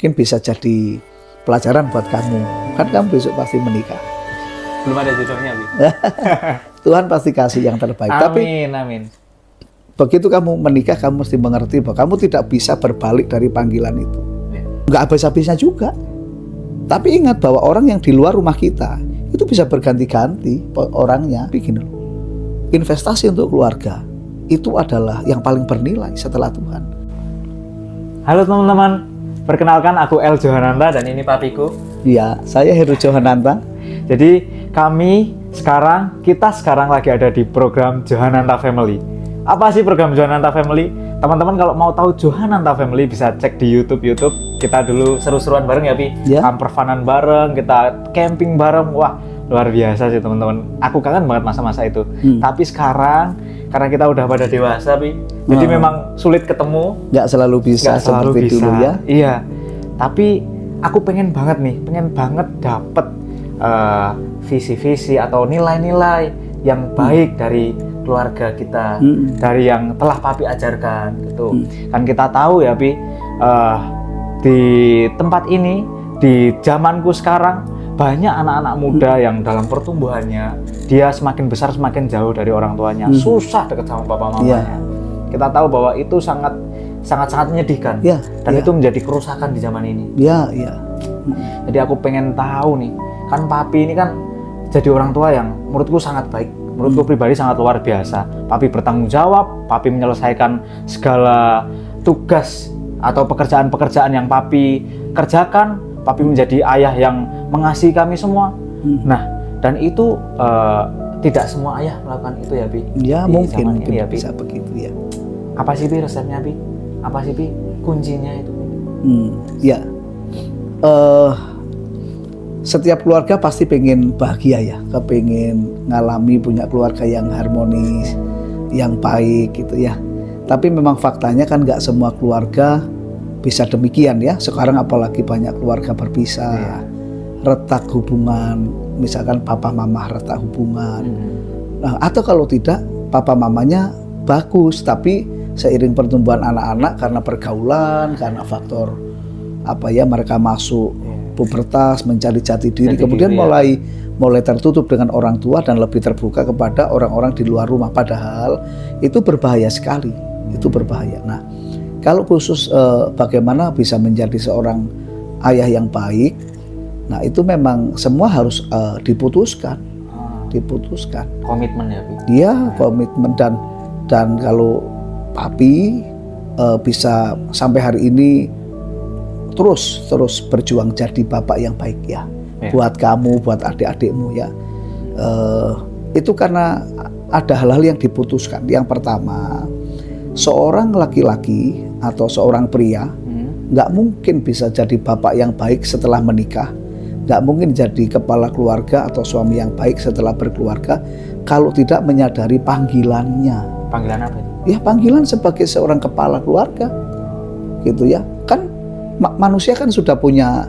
mungkin bisa jadi pelajaran buat kamu. Kan kamu besok pasti menikah. Belum ada jodohnya, Bi. Tuhan pasti kasih yang terbaik. Tapi Amin. begitu kamu menikah, kamu mesti mengerti bahwa kamu tidak bisa berbalik dari panggilan itu. Nggak habis-habisnya juga. Tapi ingat bahwa orang yang di luar rumah kita itu bisa berganti-ganti orangnya. Begini loh, investasi untuk keluarga itu adalah yang paling bernilai setelah Tuhan. Halo teman-teman, perkenalkan aku El Johananta dan ini papiku. Iya, saya Heru Johananta. Jadi kita sekarang lagi ada di program Johananta Family. Apa sih program Johananta Family? Teman-teman kalau mau tahu Johananta Family bisa cek di YouTube. Kita dulu seru-seruan bareng ya, Pi. Ya. Kamperfanan bareng, kita camping bareng. Wah, luar biasa sih teman-teman. Aku kangen banget masa-masa itu. Tapi sekarang karena kita udah pada dewasa, Pi. Jadi memang sulit ketemu. Nggak selalu bisa seperti dulu ya. Iya. Tapi aku pengen banget dapet visi-visi atau nilai-nilai yang baik dari keluarga kita, dari yang telah papi ajarkan gitu. Kan kita tahu ya, Pi, di tempat ini, di zamanku sekarang banyak anak-anak muda yang dalam pertumbuhannya dia semakin besar semakin jauh dari orang tuanya, susah dekat sama papa mamanya. Kita tahu bahwa itu sangat menyedihkan, dan itu menjadi kerusakan di zaman ini. Jadi aku pengen tahu nih, kan papi ini kan jadi orang tua yang menurutku sangat baik, menurutku pribadi sangat luar biasa. Papi bertanggung jawab, papi menyelesaikan segala tugas atau pekerjaan-pekerjaan yang papi kerjakan, papi menjadi ayah yang mengasihi kami semua. Nah, dan itu tidak semua ayah melakukan itu ya, Pi. Ya, mungkin ya, Pi. bisa begitu ya. Apa sih, Pi, resepnya, Pi? Apa sih, Pi, kuncinya itu? Setiap keluarga pasti pengen bahagia ya, kepengen ngalami punya keluarga yang harmonis, yang baik gitu ya. Tapi memang faktanya kan nggak semua keluarga bisa demikian ya. Sekarang apalagi banyak keluarga berpisah, retak hubungan, misalkan papa mama retak hubungan. Nah, atau kalau tidak papa mamanya bagus, tapi seiring pertumbuhan anak-anak karena pergaulan, karena faktor mereka masuk pubertas, mencari jati diri, kemudian mulai tertutup dengan orang tua dan lebih terbuka kepada orang-orang di luar rumah. Padahal itu berbahaya sekali, itu berbahaya. Nah, kalau khusus bagaimana bisa menjadi seorang ayah yang baik, nah itu memang semua harus diputuskan. Komitmen ya, Pi? Iya, komitmen dan kalau papi bisa sampai hari ini terus berjuang jadi bapak yang baik ya, buat kamu, buat adik-adikmu ya. Itu karena ada hal-hal yang diputuskan. Yang pertama, seorang laki-laki atau seorang pria nggak mungkin bisa jadi bapak yang baik setelah menikah, nggak mungkin jadi kepala keluarga atau suami yang baik setelah berkeluarga kalau tidak menyadari panggilannya. Panggilan apa itu? Ya, panggilan sebagai seorang kepala keluarga gitu ya. Kan manusia kan sudah punya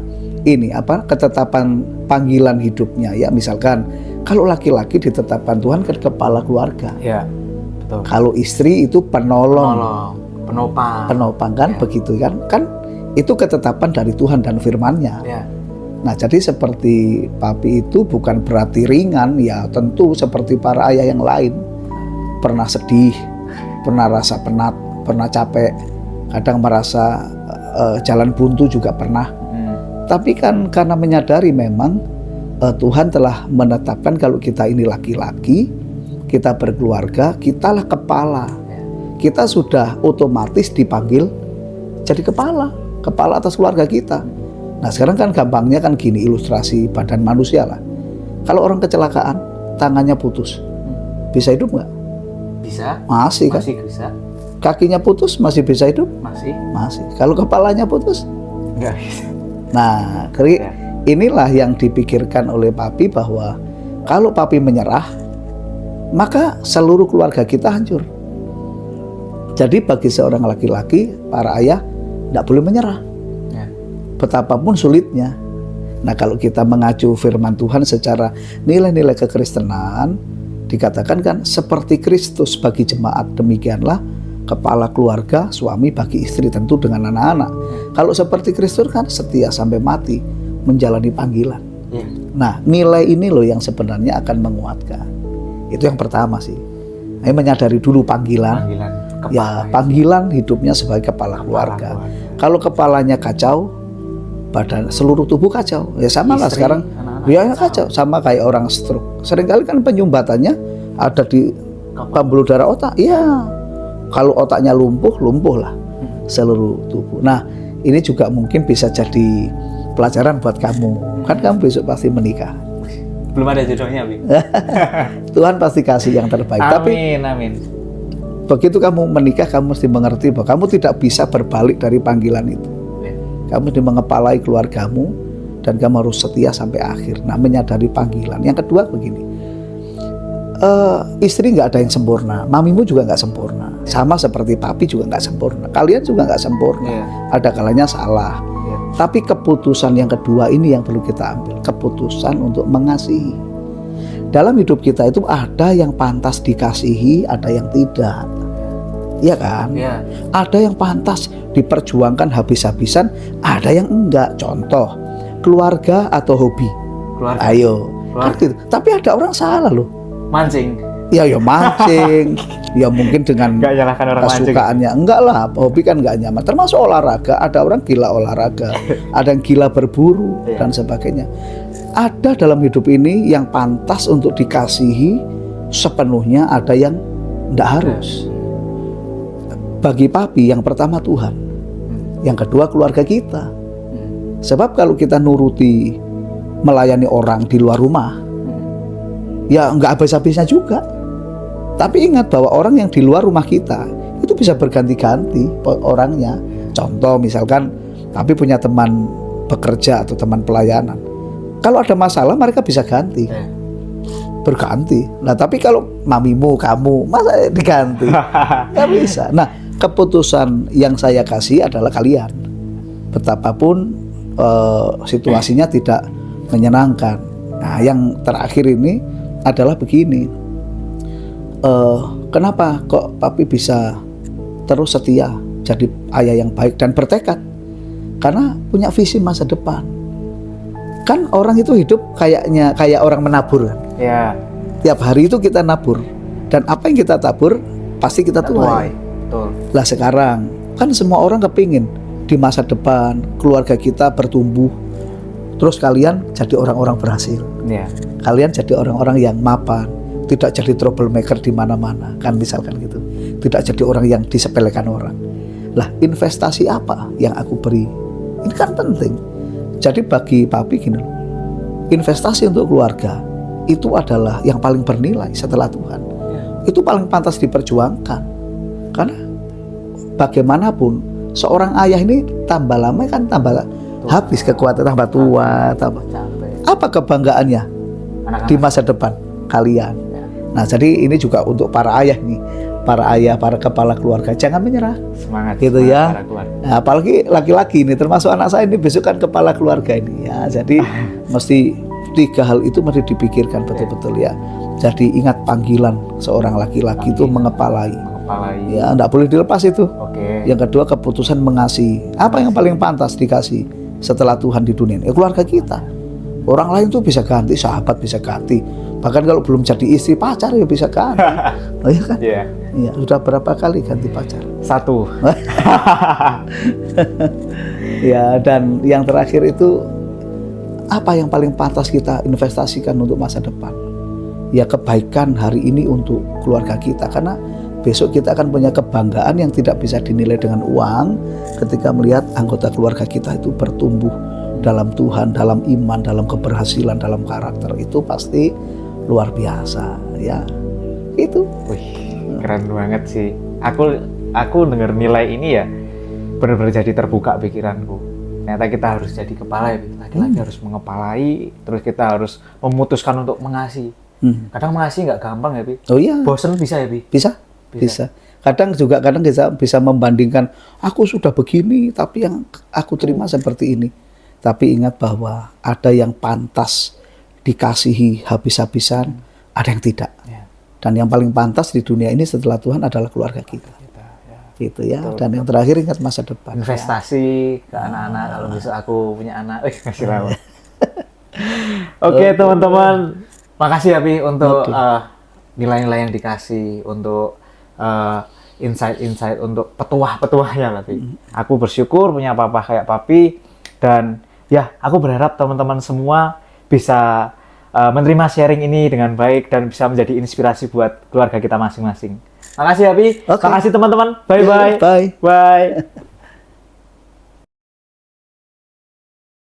ketetapan panggilan hidupnya ya. Misalkan kalau laki-laki ditetapkan Tuhan ke kepala keluarga. Ya, betul. Kalau istri itu penopang kan, begitu kan? Kan itu ketetapan dari Tuhan dan firman-Nya. Ya. Nah, jadi seperti papi itu bukan berarti ringan ya, tentu seperti para ayah yang lain. Pernah sedih, pernah rasa penat, pernah capek, kadang merasa jalan buntu juga pernah. Tapi kan karena menyadari memang Tuhan telah menetapkan kalau kita ini laki-laki, kita berkeluarga, kitalah kepala. Kita sudah otomatis dipanggil jadi kepala atas keluarga kita. Nah, sekarang kan gampangnya kan gini, ilustrasi badan manusia lah. Kalau orang kecelakaan, tangannya putus, bisa hidup nggak? Bisa. Masih kan? Masih bisa. Kakinya putus, masih bisa hidup? Masih. Kalau kepalanya putus? Nggak bisa. Nah, inilah yang dipikirkan oleh papi, bahwa kalau papi menyerah, maka seluruh keluarga kita hancur. Jadi bagi seorang laki-laki, para ayah tidak boleh menyerah, betapapun sulitnya. Nah, kalau kita mengacu firman Tuhan secara nilai-nilai kekristenan, dikatakan kan seperti Kristus bagi jemaat, demikianlah kepala keluarga, suami bagi istri, tentu dengan anak-anak. Kalau seperti Kristus kan setia sampai mati, menjalani panggilan. Nah, nilai ini loh yang sebenarnya akan menguatkan. Itu yang pertama sih. Ayo menyadari dulu panggilan panggilan hidupnya sebagai kepala keluarga. Kalau kepalanya kacau, badan seluruh tubuh kacau. Ya sama lah sekarang. Ya kacau, sama kayak orang stroke. Seringkali kan penyumbatannya ada di pembuluh darah otak. Iya. Kalau otaknya lumpuh lah seluruh tubuh. Nah, ini juga mungkin bisa jadi pelajaran buat kamu. Kan kamu besok pasti menikah. Belum ada jodohnya, Bi. Tuhan pasti kasih yang terbaik. Amin. Begitu kamu menikah, kamu mesti mengerti bahwa kamu tidak bisa berbalik dari panggilan itu. Kamu mesti mengepalai keluargamu dan kamu harus setia sampai akhir. Nah, menyadari panggilan. Yang kedua begini, istri nggak ada yang sempurna, mamimu juga nggak sempurna, sama seperti papi juga nggak sempurna, kalian juga nggak sempurna. Ada kalanya salah. Tapi keputusan yang kedua ini yang perlu kita ambil, keputusan untuk mengasihi. Dalam hidup kita itu ada yang pantas dikasihi, ada yang tidak. Iya kan? Ada yang pantas diperjuangkan habis-habisan, ada yang enggak. Contoh, keluarga atau hobi. Ayo. Gitu. Tapi ada orang salah loh. Mancing. Ya mancing. Ya mungkin dengan kesukaannya. Enggak lah, hobi kan enggak nyaman. Termasuk olahraga, ada orang gila olahraga, ada yang gila berburu dan sebagainya. Ada dalam hidup ini yang pantas untuk dikasihi sepenuhnya, ada yang enggak harus. Bagi papi yang pertama Tuhan, yang kedua keluarga kita. Sebab kalau kita nuruti melayani orang di luar rumah, ya enggak habis-habisnya juga. Tapi ingat bahwa orang yang di luar rumah kita itu bisa berganti-ganti orangnya. Contoh misalkan papi punya teman bekerja atau teman pelayanan. Kalau ada masalah mereka bisa ganti. Berganti. Nah, tapi kalau mamimu, kamu, masa diganti? Nggak bisa. Nah, keputusan yang saya kasih adalah kalian. Betapapun situasinya tidak menyenangkan. Nah, yang terakhir ini adalah begini. Kenapa kok papi bisa terus setia jadi ayah yang baik dan bertekad? Karena punya visi masa depan. Kan orang itu hidup kayak orang menabur kan? Ya. Tiap hari itu kita nabur, dan apa yang kita tabur pasti kita tuai. Lah sekarang kan semua orang kepingin di masa depan keluarga kita bertumbuh, terus kalian jadi orang-orang berhasil. Kalian jadi orang-orang yang mapan, tidak jadi troublemaker di mana-mana, kan misalkan gitu. Tidak jadi orang yang disepelekan orang. Lah, investasi apa yang aku beri? Ini kan penting. Jadi bagi papi gini, investasi untuk keluarga itu adalah yang paling bernilai setelah Tuhan. Itu paling pantas diperjuangkan. Karena bagaimanapun seorang ayah ini tambah lama kan tambah habis kekuatan, tambah tua, tambah apa kebanggaannya di masa depan kalian. Nah, jadi ini juga untuk para ayah nih, para ayah, para kepala keluarga, jangan menyerah. Semangat gitu ya. Nah, apalagi laki-laki ini, termasuk anak saya ini besok kan kepala keluarga ini ya. Jadi mesti 3 hal itu mesti dipikirkan betul-betul ya. Jadi ingat panggilan seorang laki-laki itu mengepalai. Ya, enggak boleh dilepas itu. Yang kedua, keputusan mengasihi. Apa yang paling pantas dikasih setelah Tuhan di dunia? Ya keluarga kita. Orang lain tuh bisa ganti, sahabat bisa ganti. Bahkan kalau belum jadi istri, pacar ya bisa ganti. Oh iya kan? Iya. Sudah berapa kali ganti pacar? 1. Ya, dan yang terakhir itu apa yang paling pantas kita investasikan untuk masa depan? Ya kebaikan hari ini untuk keluarga kita, karena besok kita akan punya kebanggaan yang tidak bisa dinilai dengan uang ketika melihat anggota keluarga kita itu bertumbuh dalam Tuhan, dalam iman, dalam keberhasilan, dalam karakter. Itu pasti luar biasa ya. Itu. Keren banget sih. Aku dengar nilai ini ya benar-benar jadi terbuka pikiranku. Ternyata kita harus jadi kepala ya. Laki-laki harus mengepalai, terus kita harus memutuskan untuk mengasihi. Kadang mengasihi nggak gampang ya, Bi. Oh iya. Bosen bisa ya, Bi? Bisa. Kadang kita bisa membandingkan, aku sudah begini tapi yang aku terima seperti ini. Tapi ingat bahwa ada yang pantas dikasihi habis-habisan, ada yang tidak. Dan yang paling pantas di dunia ini setelah Tuhan adalah keluarga kita. gitu ya. Betul. Dan yang terakhir ingat masa depan. Investasi ke anak-anak kalau besok aku punya anak, kasih rawat. Oke teman-teman, makasih ya Pi untuk nilai-nilai yang dikasih, untuk insight-insight, untuk petuah-petuahnya lah Pi. Aku bersyukur punya papa kayak Papi, dan ya aku berharap teman-teman semua bisa menerima sharing ini dengan baik dan bisa menjadi inspirasi buat keluarga kita masing-masing. Makasih ya Pi, makasih teman-teman, bye-bye. Bye. Bye.